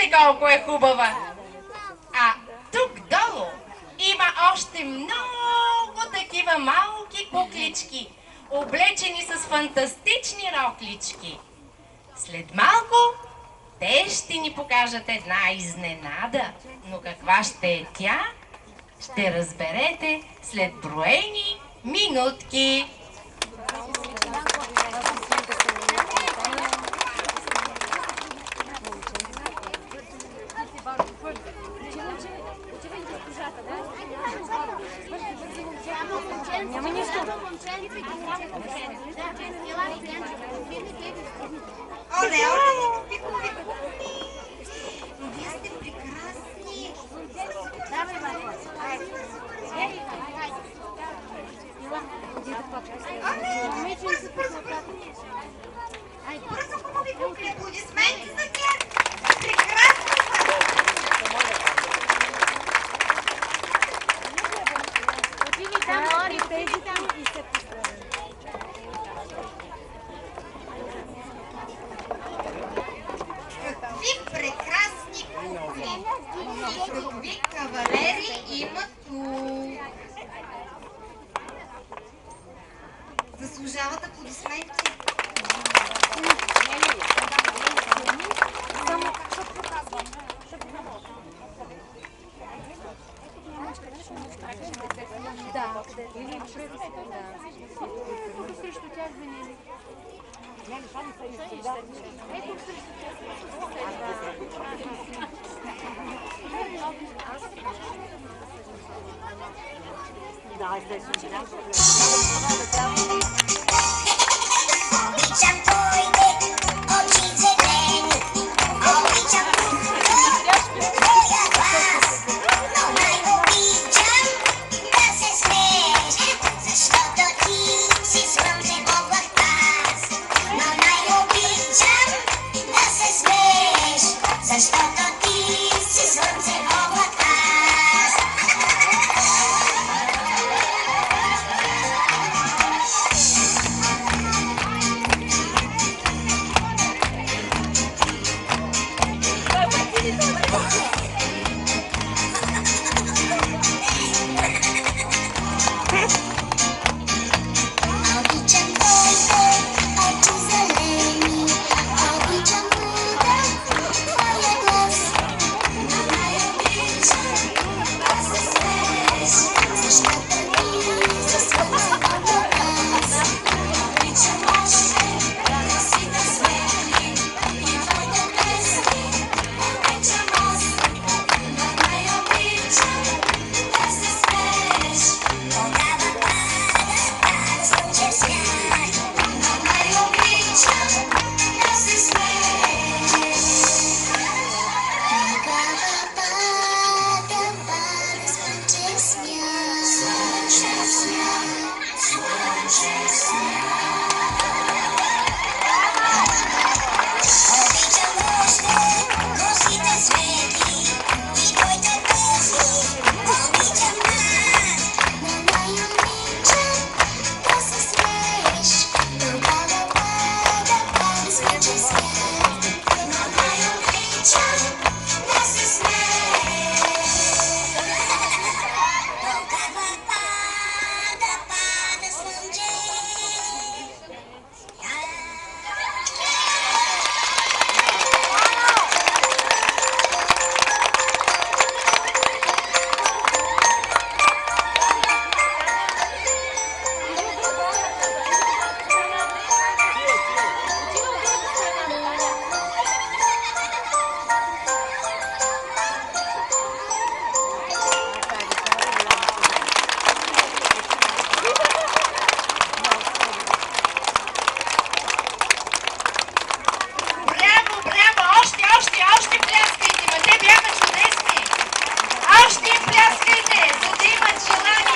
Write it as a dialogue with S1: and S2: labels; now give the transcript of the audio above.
S1: Вижте колко е хубава. А тук долу има още много такива малки куклички, облечени с фантастични роклички. След малко те ще ни покажат една изненада, но каква ще е тя, ще разберете след броени минутки.
S2: Няма нищо.
S3: Оле, оле! Вие сте прекрасни! Давай, Мария! Бързо, хубави кукли! Аплодисменти за тях! Прекрасно са!
S2: Отиди там, Лори, тези там и се
S3: Какви прекрасни кукли! Какви кавалери има тук! Заслужават аплодисменти!
S2: Да, или срещу тях винаги. Ето срещу тях. Да, естествено.
S1: Още им пляскайте, за да имат желание.